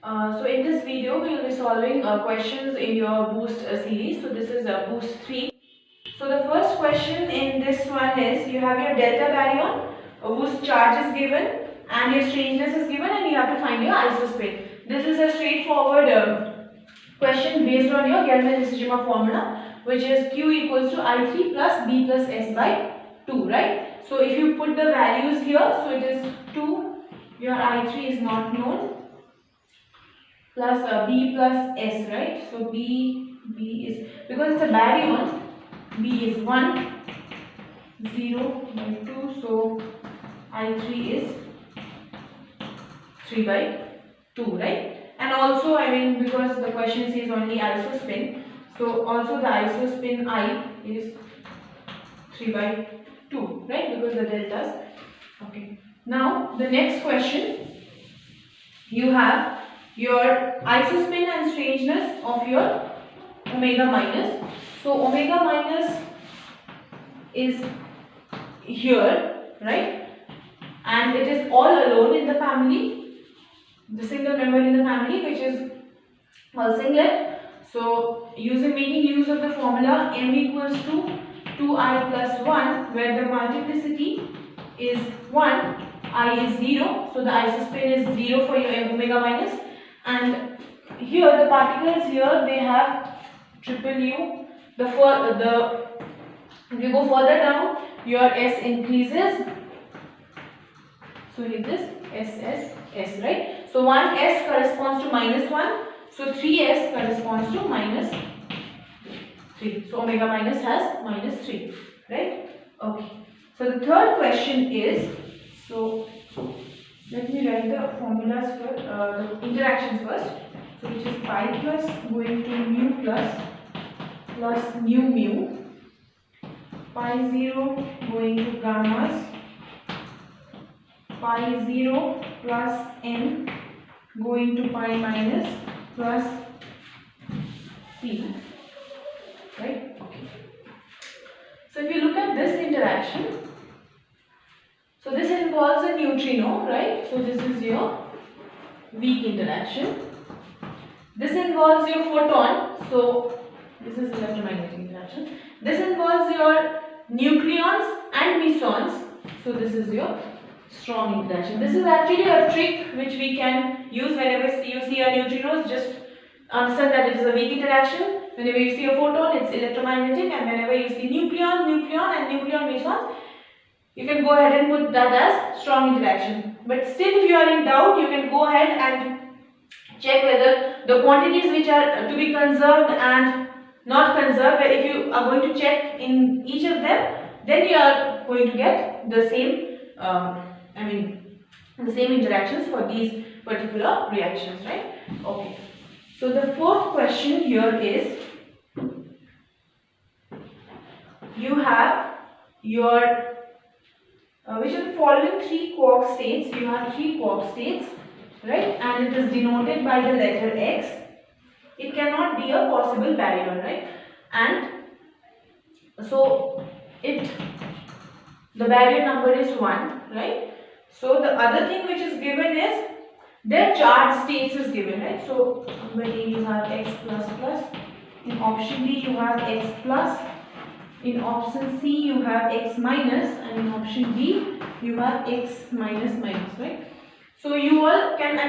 So in this video we will be solving questions in your boost series. So this is boost 3. So the first question in this one is, you have your delta baryon whose charge is given and your strangeness is given, and you have to find your isospin. This is a straightforward question based on your Gelman-Lissajema formula, which is Q equals to I3 plus B plus S by 2, right? So if you put the values here, so it is 2, your I3 is not known, plus B plus S, right? So B is, because it's a baryon, B is 1, 0 by 2, so I3 is 3 by 2, right? And also, I mean, because the question says only isospin, so also the isospin I is 3 by 2, right? Because the deltas. Okay. Now, the next question, you have your isospin and strangeness of your omega minus. So, omega minus is here, right? And it is all alone in the family, the single member in the family, which is a singlet. So making use of the formula m equals to 2i plus 1, where the multiplicity is 1, I is 0, so the isospin is 0 for your omega minus, and here the particles here, they have triple U. If you go further down, your S increases. So hit this S, right? So 1S corresponds to minus 1. So 3S corresponds to minus 3. So omega minus has minus 3, right? Okay. So the third question is, so let me write the formulas for the interactions first. So which is pi plus going to mu plus nu mu, pi 0 going to gammas, pi 0 plus n going to pi minus plus c, right? Okay. So if you look at this interaction, so this involves a neutrino, right? So this is your weak interaction. This involves your photon, so this is electromagnetic interaction. This involves your nucleons and mesons, so this is your strong interaction. This is actually a trick which we can use whenever you see a neutrinos. Just understand that it is a weak interaction. Whenever you see a photon, it's electromagnetic, and whenever you see nucleon and nucleon mesons, you can go ahead and put that as strong interaction. But still, if you are in doubt, you can go ahead and check whether the quantities which are to be conserved and not conserved, if you are going to check in each of them, then you are going to get the same the same interactions for these particular reactions, right? Okay. So the fourth question here is, you have your which of the following three quark states? You have three quark states, right? And it is denoted by the letter X. It cannot be a possible baryon, right? And so the baryon number is 1, right? So the other thing which is given is their charge states is given, right? So number A you have X plus plus, in option B you have X plus, in option C you have X minus, and in option D you have X minus minus, right? So you all can,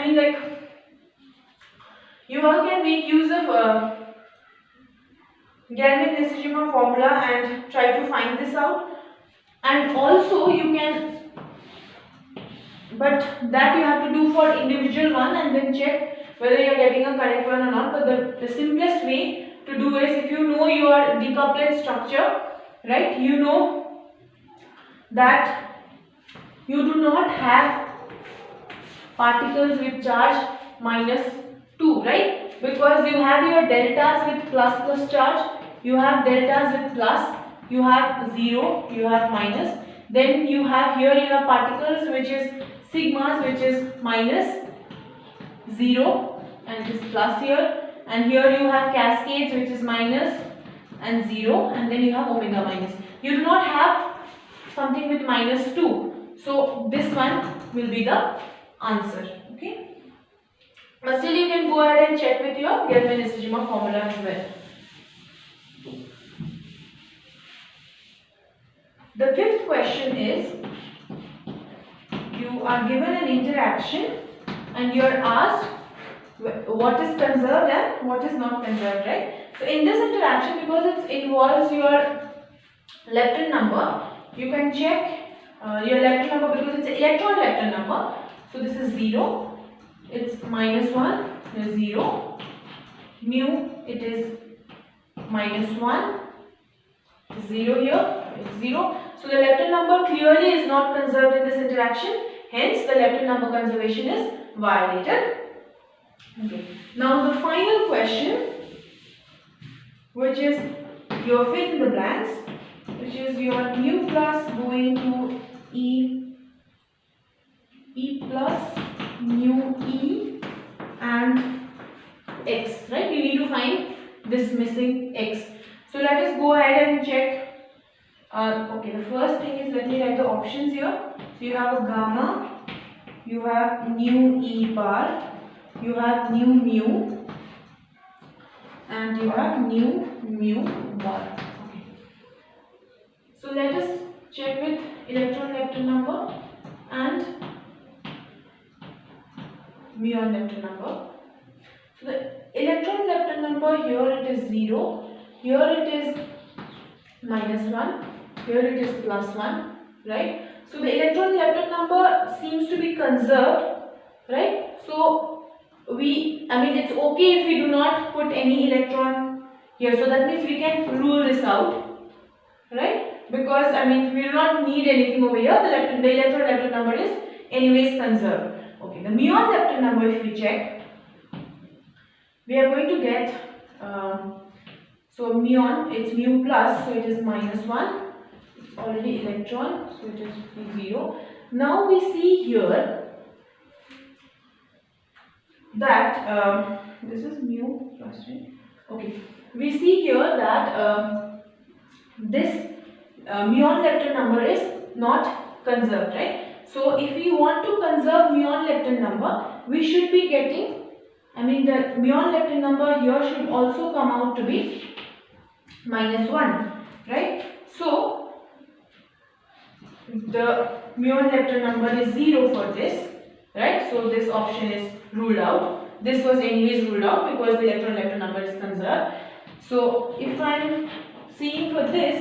you all can make use of Gelman-Lissajema formula and try to find this out. And also you can, but that you have to do for individual one and then check whether you are getting a correct one or not. But the simplest way to do is, if you know your decoupled structure, right, you know that you do not have particles with charge minus 2, right? Because you have your deltas with plus charge, you have deltas with plus, you have 0, you have minus, then you have here you have particles which is sigmas, which is minus 0 and it is plus here, and here you have cascades which is minus and 0, and then you have omega minus. You do not have something with minus 2, so this one will be the answer. Okay, but still you can can go ahead and check with your Gelman-Isijima formula as well. The fifth question is, you are given an interaction and you are asked what is conserved and what is not conserved, right? So in this interaction, because it involves your lepton number, you can check your lepton number because it's an electron lepton number. So this is 0, it's -1, is 0, mu it is -1, 0 here, it's 0. So the lepton number clearly is not conserved in this interaction, hence the lepton number conservation is violated. Okay. Now the final question, which is your fill in the blanks, which is your mu plus going to E plus mu E and X, right? You need to find this missing X. So let us go ahead and check. Okay, the first thing is, let me write the options here. So you have a gamma, you have nu E bar, you have nu mu, and you have nu mu bar. Okay. So let us check with electron lepton number and muon lepton number. So the electron lepton number, here it is 0, here it is -1, here it is +1, right? So the electron lepton number seems to be conserved, right? So it's okay if we do not put any electron here. So that means we can rule this out, right? Because we do not need anything over here. The electron lepton number is anyways conserved. Okay, the muon lepton number, if we check, we are going to get so muon, it's mu plus, so it is -1. It's already electron, so it is 0. Now we see here that this is mu plus, right? Okay, we see here that this muon lepton number is not conserved, right? So if we want to conserve muon lepton number, we should be getting, the muon lepton number here should also come out to be -1, right? So the muon lepton number is 0 for this, right? So this option is ruled out. This was anyways ruled out because the electron lepton number is conserved. So if I am seeing for this,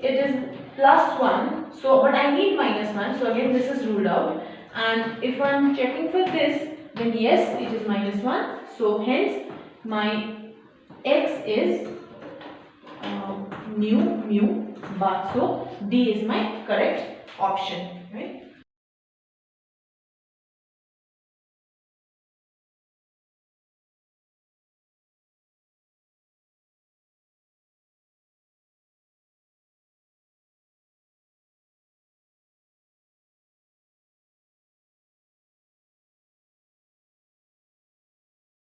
it is +1. So but I need -1. So again this is ruled out. And if I am checking for this, then yes, it is -1. So hence my X is nu mu bar. So D is my correct option, right?